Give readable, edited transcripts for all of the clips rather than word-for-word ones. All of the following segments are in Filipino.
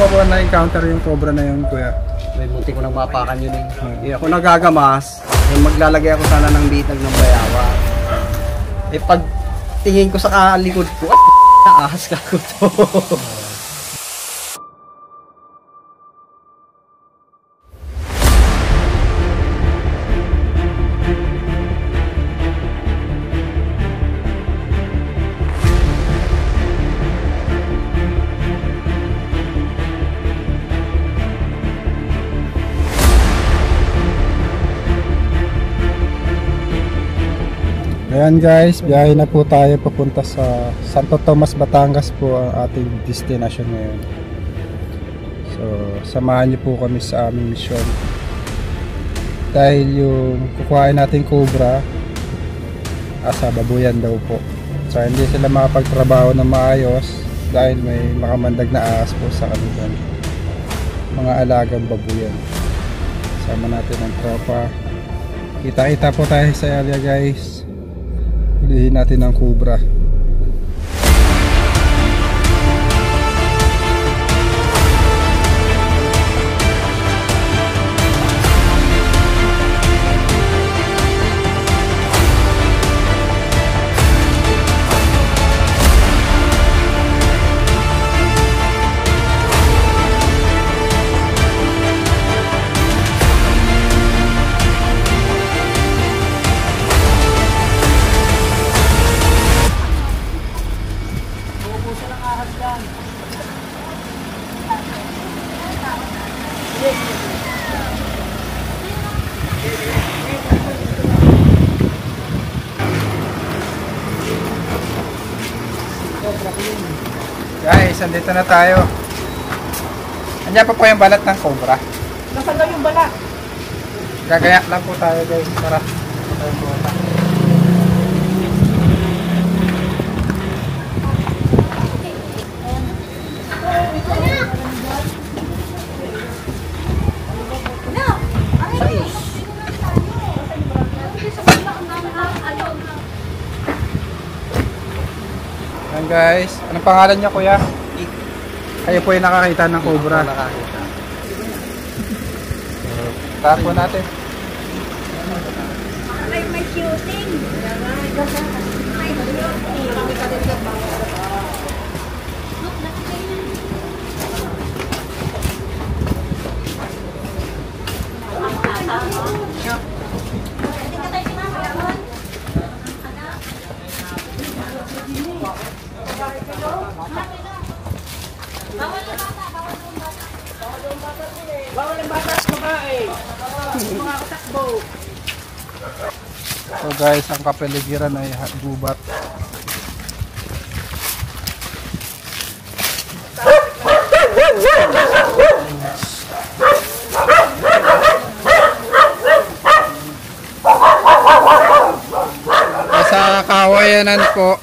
mo po na-encounter yung cobra na yun, kuya? May munti ko nang mapakan yun eh. Hindi ako nagagamas, yung maglalagay ako sana ng bitag ng bayawa. Eh pag tingin ko sa likod ko, ahas ka ko to. Ayan guys, biyahe na po tayo papunta sa Santo Tomas, Batangas po ang ating destination ngayon. So, samahan niyo po kami sa aming mission. Dahil yung kukuhain natin cobra, asa babuyan daw po. So, hindi sila makapagtrabaho ng maayos dahil may makamandag na ahas po sa kanilang mga alagang babuyan. Sama natin ang tropa. Kita-kita po tayo sa area guys. Hulihin natin ang cobra. Guys, andito na tayo. Andiyan pa po yung balat ng cobra. Nasaan daw yung balat? Gagaya lang po tayo guys para tayo po. Ayan guys, anong pangalan niya kuya? Kayo po yung nakakita ng cobra. Tapo natin. May shooting. May Bawal ang bata sa babae. Mga katakbo. So guys, ang kapaligiran ay gubat. Sa kawayanan po,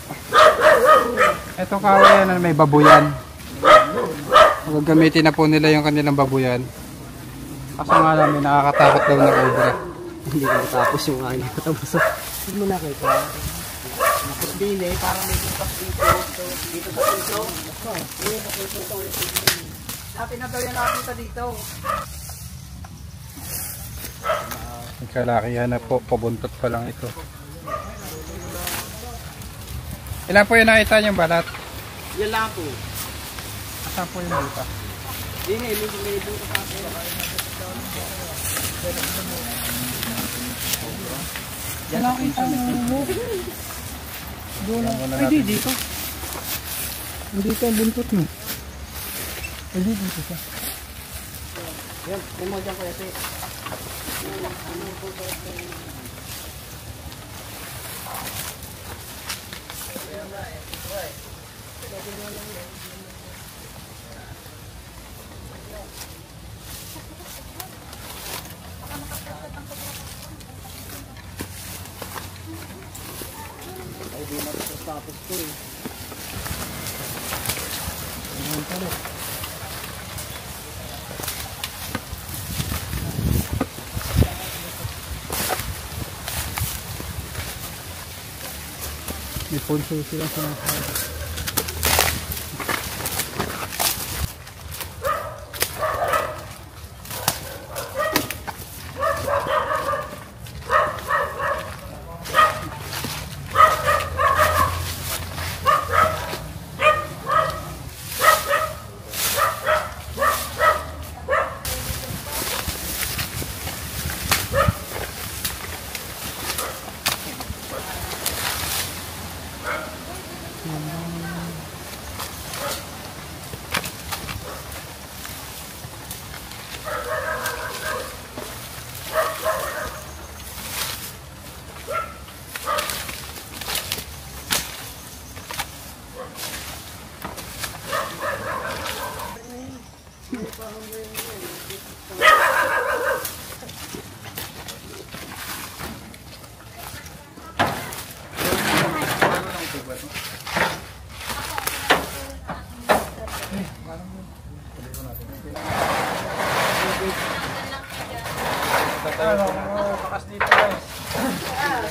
itong kawayanan may babuyan. Gagamitin na po nila yung kanilang babuyan. Kaso nga lang may nakakatakot daw na cobra. Hindi ko tapos yung ano. Tapos hindi mo nakita. Nakot din eh. Parang may bukas dito. Dito sa pinto. Dati na daw yan nakita dito. May kalakihan na po. Pabuntot pa lang ito. Ilan po yung nakita niyong balat? Yan lang po. Saan po yung malita? Hindi eh. May bukas sa akin. Yan lang kita mo. Doon ay dito. Dito ang buntot mo. Ay dito ka. Yan. May mo dyan ko yate. Ay, di na ito tapos ko eh. Ayan pala. May ponso silang sinasabi.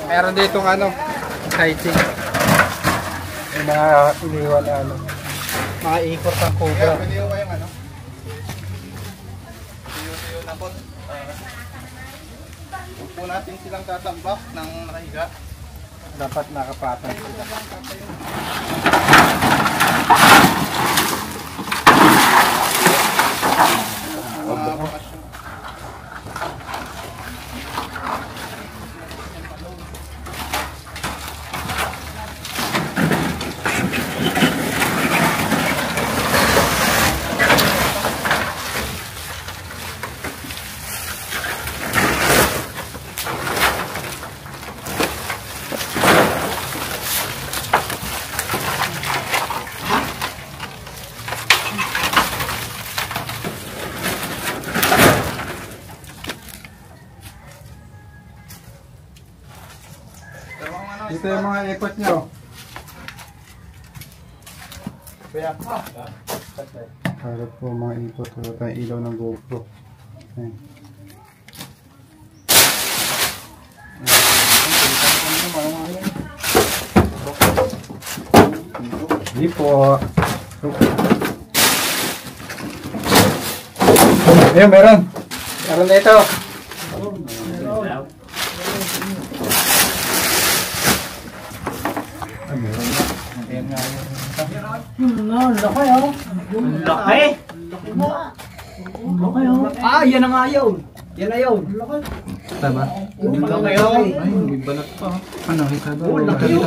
Meron ditong ano, sighting. Yung mga iniwan na ano, mga ikot ng cobra. Pwede ko kayong ano? Tuyo-tuyo na po. Huwag po natin silang tatambak ng nakahiga. Dapat nakapatan sila. Mga bakasyon. Dito yung mga ikot nyo. Harap po mga ikot. Wala tayong ilaw ng GoPro. Ayan. Hindi po. Ayun, meron. Meron na ito. Ah, yan na nga yun. Yan na yun. Tama? Laki yun. Ay, may balat pa. Ano, kita ba? Kita.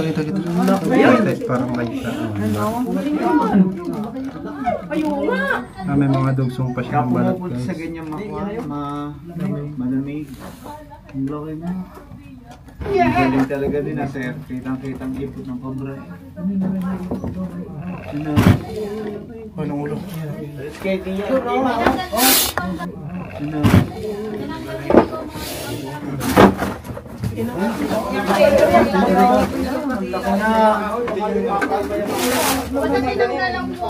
Parang may kita. May mga dugsong pa siya ng balat. Sa ganyan malamig. Ang laki mo. Ang galing talaga din na sir. Kitang-kitang ipot ng cobra. Anong ulo? Skating yan. Patatilang na lang po.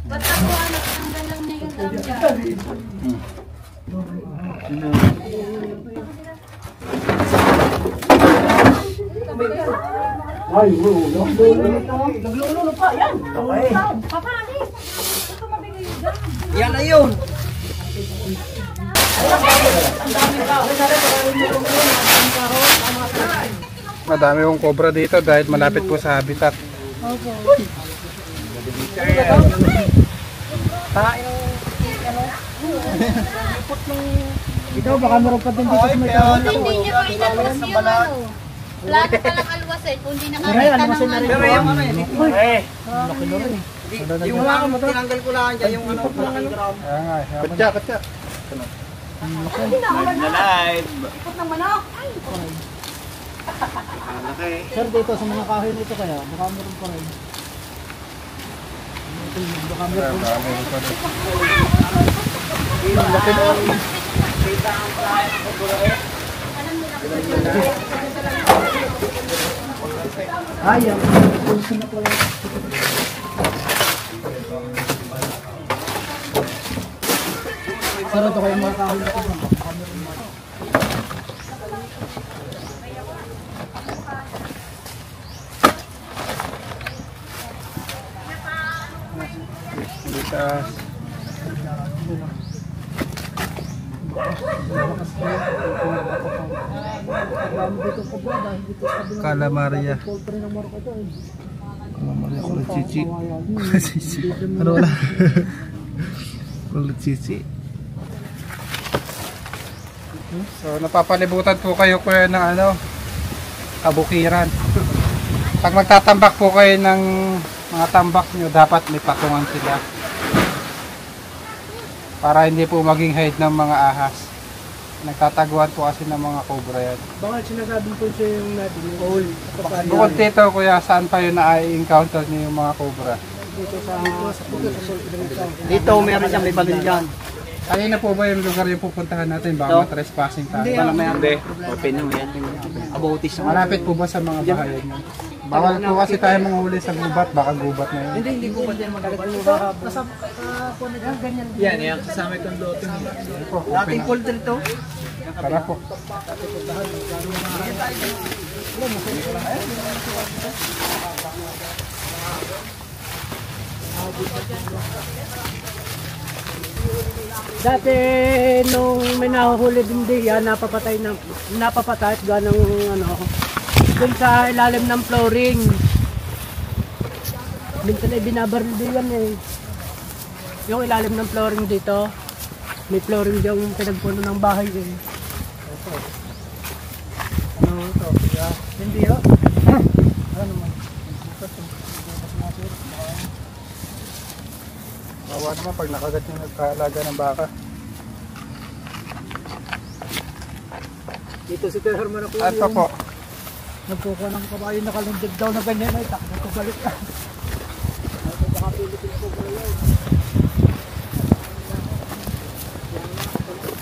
Ba't ako anak ng dalang na yung drama? Naglululo pa, yan. Papani! Ito mabigay yung dam. Yan na yun. Madami yung cobra dito dahil malapit po sa habitat. Ikaw baka meron pa din dito sa may Hindi niya pa inalwas yung ano. Wala na palang alwas eh. Kung di nakakita ng Pero yung ano yan. Laki na rin. Yung mga tinanggal ko lang dyan, yung ano. Kaya nga, Katsa, katsa. Live na live. Ikot ng manok. Ay! Laki. Sir, dito sa mga kahoy nito kaya, baka meron pa rin. Baka meron pa rin. Ayan, pulso na pala. Sir, ito kayo mga kahoy nito. Baka meron pa rin. Litas. Calamaria. Calamaria kulit cici. Ano wala? Kulit cici. So napapalibutan po kayo kuya ng ano, kabukiran. Pag magtatambak po kayo ng mga tambak nyo, dapat may patungan sila. Para hindi po maging hide ng mga ahas. Nagtataguan po kasi ng mga cobra yan. Bakit sinasabing po siya yung natin? Yung all. Bukod dito kuya, saan pa yun na-encounter niyo yung mga cobra? Dito, meron dyan, may balon dyan. Kanina po ba yung lugar yung pupuntahan natin? Baka trespassing tayo. Hindi. Open mo yan. Abotis na. Malapit po ba sa mga bahayan nyo? Bawal po kasi tayo manghuli sa gubat, baka gubat na yun. Hindi ko ba din magagaling. Yan, kasama itong lote. Dating poultry to. Tara po. Dati nung may nahuhuli din diyan, napapatay at ganang ano, dun sa ilalim ng flooring. Minsan ay binabaril din yan eh. Yung ilalim ng flooring dito, may flooring diyang pinagpuno ng bahay eh. Ano ito? Hindi yun. Ano naman? Bawa naman pag nakagat yung nagkaalaga ng baka. Dito si Kuya Herman ako At po. nagkukuha ng kabayo, nakalundig daw na ganyan ay takbo ko balik. Baka Philippines ko ba yun?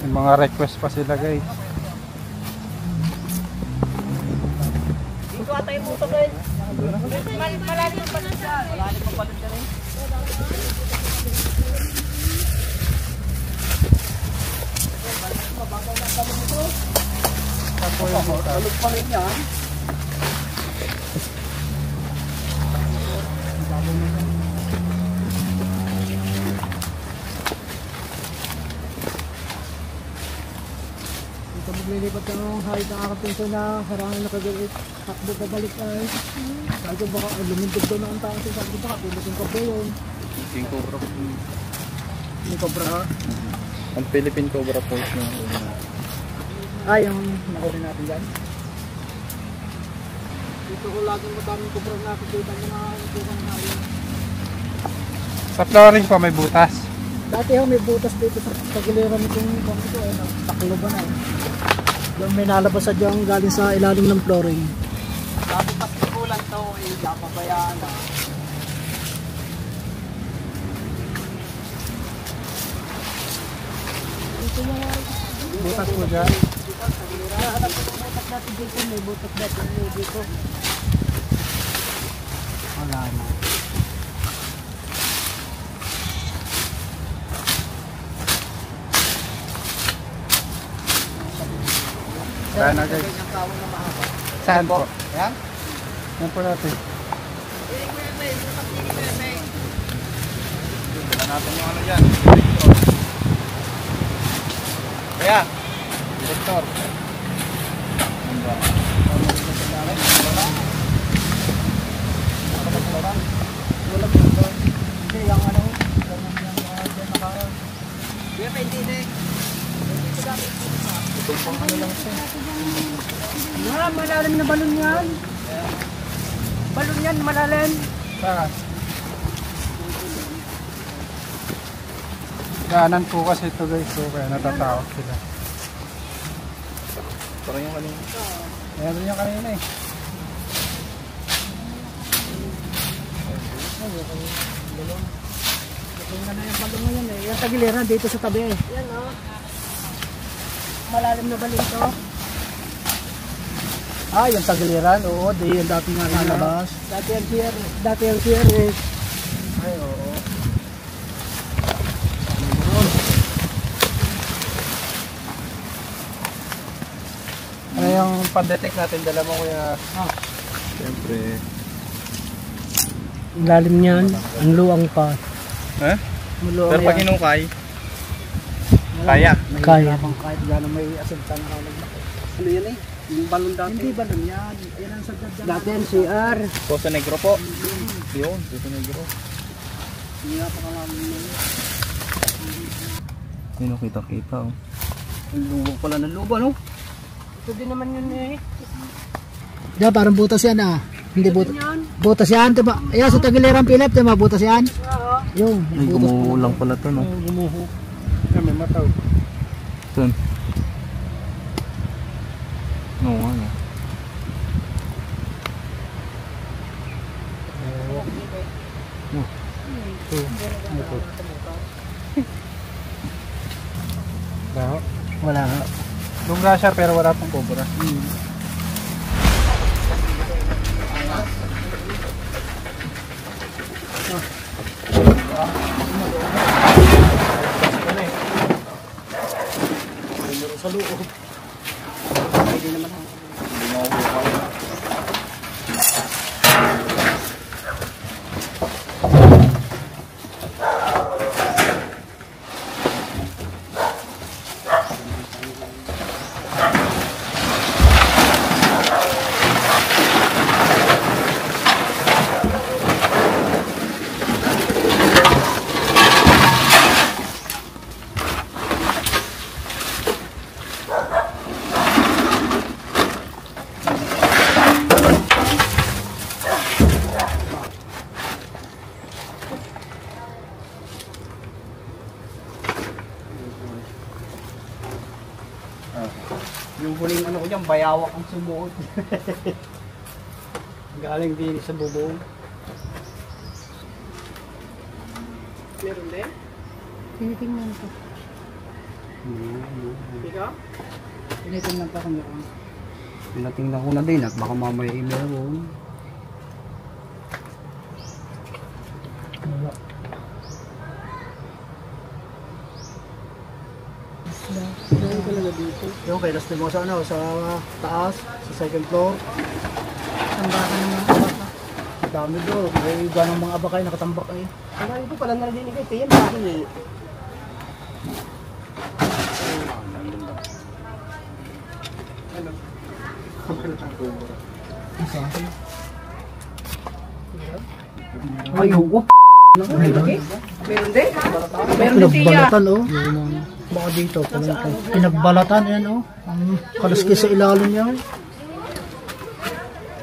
May mga request pa sila guys. Dito ata yung buto guys. Malalim pa lang siya. Malalim pa pala siya rin. Tapo yung buta. Tulog pa rin yan. Dito maglilipat ng height ng aking pinto na harangan nakagalit. Takbo pa balik ay. Sabi ko baka lumindog daw na ang tao. Sabi ko baka tulog yung kabro yun. Yung cobra. Yung kabra ha? Ang Philippine Cobra Force na. Yung nakunin natin dyan. Dito ko laging madaming kabra na nakikita ng mga ibang namin. Sa flooring pa may butas. Dati may butas dito sa giliran itong kongko eh. Taklo ba na eh. Yung may nalabas sa dyan galing sa ilalim ng flooring. Sabi pa sikulan to, pabayaan na. Butas po dyan. Nahanap ko ng butas natin dito. May butas natin dito. Wala na. Kaya na guys. Saan po? Yan? Yan po natin. Wala natin yung ano dyan. Kaya, Director. Hindi, yung ano. Kaya may tinig. Malalim na balon yan. Balon yan, malalim. Saan? Daanan po kasi ito guys. So kaya natatakot sila. Parang yung kanina. Meron yung kanina eh. Tingnan na yung balon ngayon eh. Yung tagiliran dito sa tabi eh. Yan o. Malalim na balon to. Yung tagiliran. Oo, di yung dati nga nalabas. Dati yung CR. Dati yung CR eh. Ay, oo. Ano yung pan-detect natin? Dala mo kuya. Siyempre. Ang lalim niyan. Ang luwang pa. Eh? Luwang Pero pag yan. hinukay, kaya. Kaya. Kahit gano'n may asinta na kalag. Ano yan eh? Yung balon dati. Hindi balon yan. Yan ang sagad dyan. Dati yung CR. Poso Negro po. Yun, Poso Negro. Hindi nga pa kalamin yun. Yun, kita-kita oh. Ang lubog pala ng lubo, no? Ito din naman yun eh. Diba, parang butas yan ah. Hindi butas. Butas yan, diba? Ayan, sa tagiliran Philip, diba, butas yan? Yung, Ay, gumulang pala to, no? Gumuho. May mataw. Ito. No, ano? Ito. Ito. Wala. Wala nga. Lungga siya pero wala pang cobra. Sa loob. Pwede naman ako. Yung huling ano ko dyan, bayawak ang sumuot. Galing din sa bubong. Meron din? Tinitingnan ko. Ikaw? Tinitingnan pa kung meron. Pinatingnan ko na din at baka mamaya meron. Meron talaga dito. Yung kay Las mo sa ano, sa taas, sa second floor. Tambakan ng mga baka. Dami doon. May ganong mga abakay nakatambak eh. Ang ko pala narinig kay Tiyan, bakit eh? Ay, huwag. Meron din? Pinagbalatan oh. Baka dito. Pinagbalatan yan oh. Ang kalaski sa ilalim yan.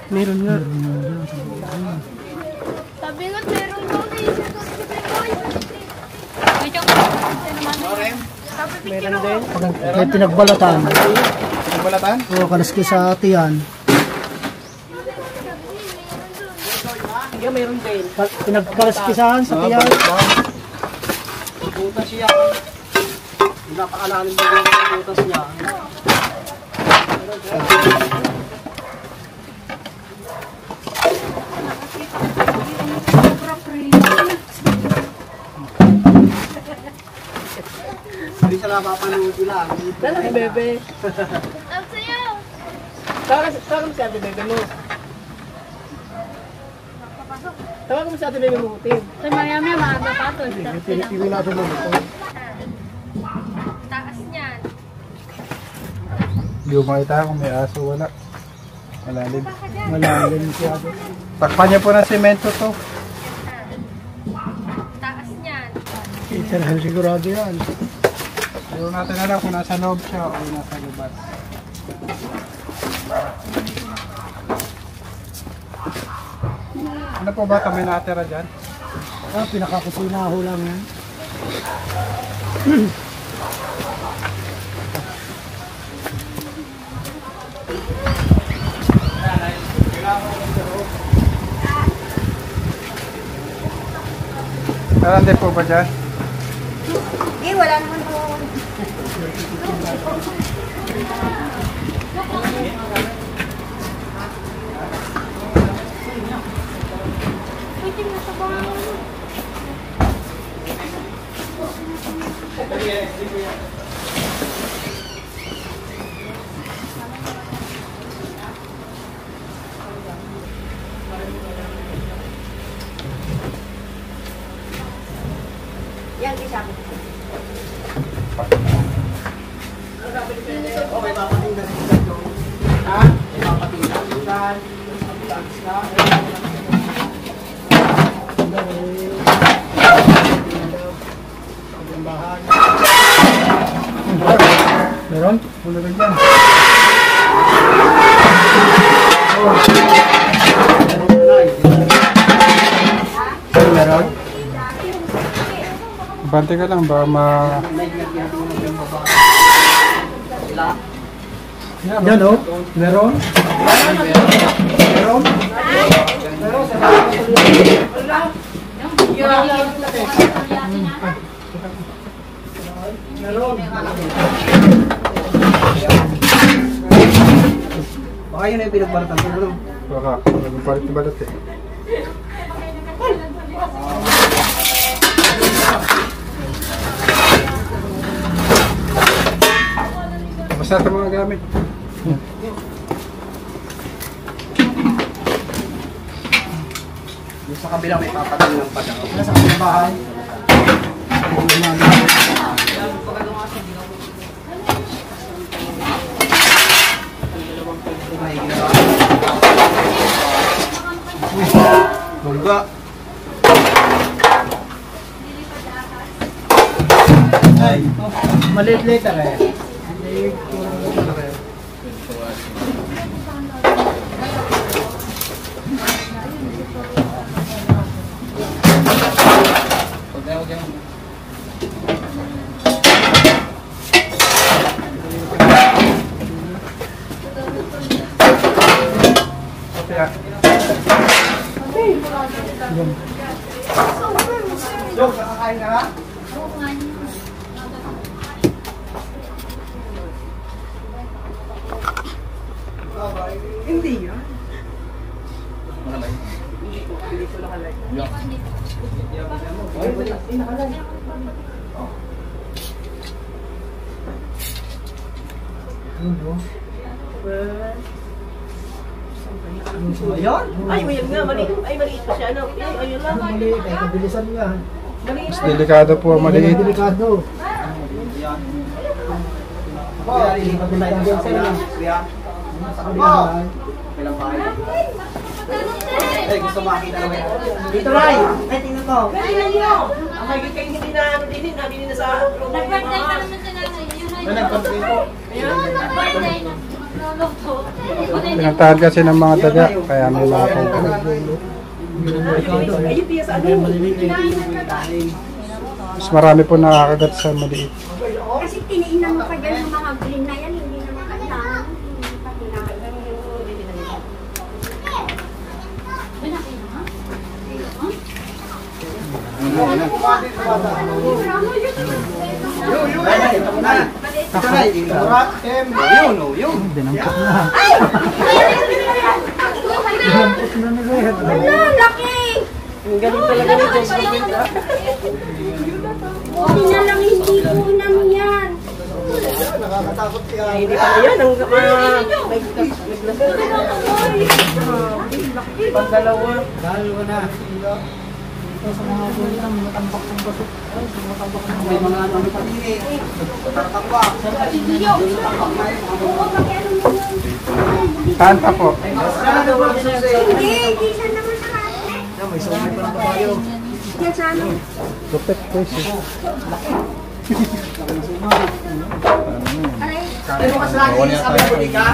Meron nga. Sabi nga, meron daw na isa doon sa Pinoy. Medyo Meron din. May pinagbalatan. Balatan? Oo, kalaski sa tiyan. Yeah, meron din. Pinagkalaskisahan sa tiyan. Butas siya. Napakalalim din yung butas niya. Hindi siya napapanood lang. Dala kay bebe. Ang sayo. Tawag mo si ate bebe mo. Tawag mo si ate bebe mo. Tim. Sa Miami, maaga pa ito. Pinipili natin mo. Taas niyan. Hindi ko makita kung may aso wala. Malalim. Malalim siya. Takpan niya po ng semento to. Taas niyan. Itirahan sigurado yan. Ayaw natin alam kung nasa loob siya o nasa labas. Ano po ba ito? May natira dyan? Ah, pinakakusina ho lang yan. Meron din po ba dyan? Eh, wala naman po. Pwede na sa bawang. Yan, isa. Okay, papatinggan din dito. Ha? Papatinggan din dyan. Meron? Pulo na dyan. Meron? Bante ka lang ba Yan oh. Meron? Meron? Meron? Baka yun yung pinagbalatan ko, ano? Baka, nagpalit-balat eh. Basta ito mga gamit. Yung sa kabila may papatal ng padang. Wala sa kabila bahay. Bongga. Maliit later eh. Dok, nakakain ka na? Hindi yan. Ayun? Ay, mayroon nga, maliit. Ay, maliit pa siya. Ano? Ay, ayun lang. Maliit eh, kabilisan niya. Mas delikado po ang maliit. Delikado. Eh, gusto makita naman. Dito, Ray. Ay, tingnan ko. Tingnan niyo. Ang magiging kayo hindi na, ano din, nabili na sa... Nag-birthday pa naman siya natin. Yun ay Nag-birthday po. nag-birthday na. Nagluluto. Pinagtahan kasi ng mga daga, kaya may mga pangko. Ayun, tiya sa ano. Mas marami po nakakagat sa maliit. Kasi tiniinan mo pa dyan yung mga green na yan, hindi naman kailangan. Hindi pa kailangan. Yun, oh, yun. Dinampot na. Wala, laki! Ang galing talaga ni Jess Robin, ha? Buti na lang hindi unang yan. Ay, hindi pa na yan. Ang pang-dalawa. Dalawa na. Ito sa mga bulan, matambak ng baso. May mga ano pa din eh. Tatambak. Tahan pa po. Hindi, hindi siya naman sa kate. May sumay pa ng kabayo. Yan sa ano? Lupit po siya. Aray. Pero kasi lagi sa pilang buliga.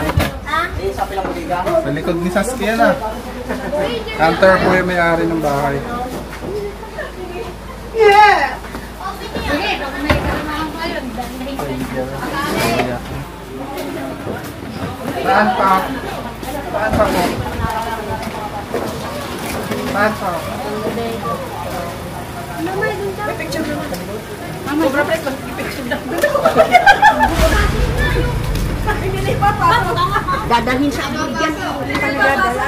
Ha? Sa pilang buliga. Sa likod ni Saskia na. Hunter po yung may-ari ng bahay. Sige, pag may kalamahan kayo, dandahin kayo. Tahan pa. Tahan pa po. Tahan pa. Mamay, dun ka. Sobra press, mag-picture na. Dadalhin sa abigyan. Hindi pa nagadala.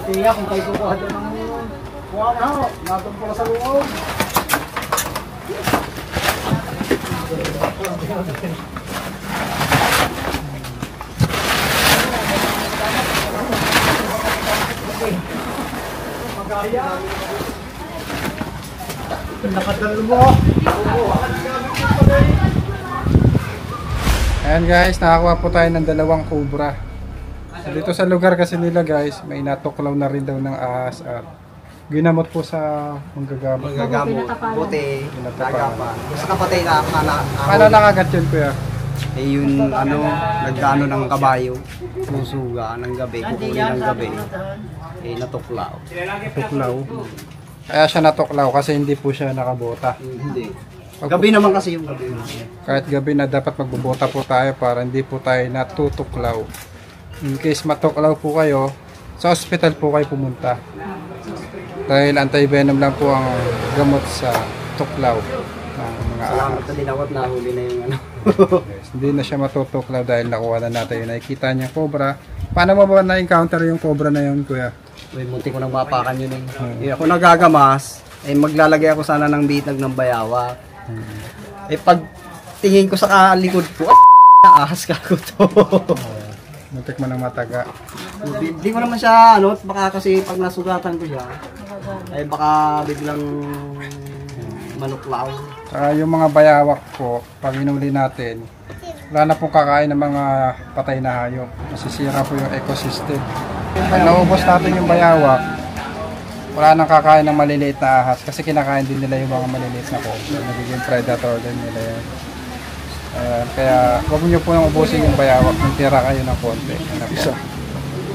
Tiya, kung kayo kukuha doon ng kuha na ho. Natong pala sa loob. Magaya. Nakadalo mo. Ayan guys, nakakuha po tayo ng 2 cobra. So, dito sa lugar kasi nila guys, may natuklaw na rin daw ng ahas at ginamot po sa manggagamot. Magagamot. Buti. Nagapan. Sa kapatay na Paano nakagat yun kuya? eh yun ano, nagdano ng kabayo. Susuga ng gabi, kukunin ng gabi. Eh natuklaw. Natuklaw. Kaya siya natuklaw kasi hindi po siya nakabota. Hindi. Gabi naman kasi yung gabi. Kahit gabi na dapat magbubota po tayo para hindi po tayo natutuklaw. In case matuklaw po kayo, sa hospital po kayo pumunta. Dahil anti-venom lang po ang gamot sa tuklaw ng mga Salamat na dinawat na huli na yung ano. yes, hindi na siya matutuklaw dahil nakuha na natin yung nakikita niya cobra. Paano mo ba na-encounter yung cobra na yun, kuya? Uy, munti ko nang mapakan yun eh. Ako nagagamas, maglalagay ako sana ng bitag ng bayawak. Pag tingin ko sa likod ko, ahas ka ko to. Muntik mo ng mataga. Hindi ko naman siya, baka kasi pag nasugatan ko siya, baka biglang manuklaw. Yung mga bayawak po, pag inuli natin, wala na pong kakain ng mga patay na hayop. Masisira po yung ecosystem. Pag naubos natin yung bayawak, wala nang kakain ng maliliit na ahas kasi kinakain din nila yung mga maliliit na cobra. Nagiging predator din nila yan. Kaya huwag niyo po nang ubusin yung bayawak. Tira kayo ng konti. Isa.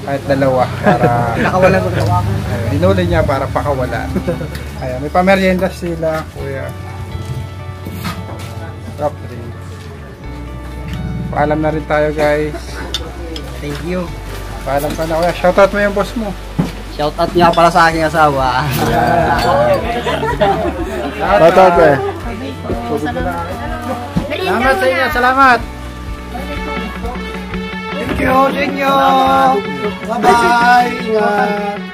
Kahit dalawa para Nakawala ko ito. dinuli niya para pakawala. Ayan, may pamerienda sila, kuya. Top 3. Paalam na rin tayo, guys. Thank you. Paalam ka na, kuya. Shoutout mo yung boss mo. Shoutout niya para sa aking asawa. Shoutout, eh. Salamat sa inyo. Salamat. Thank you, thank you. Bye-bye. Ingat.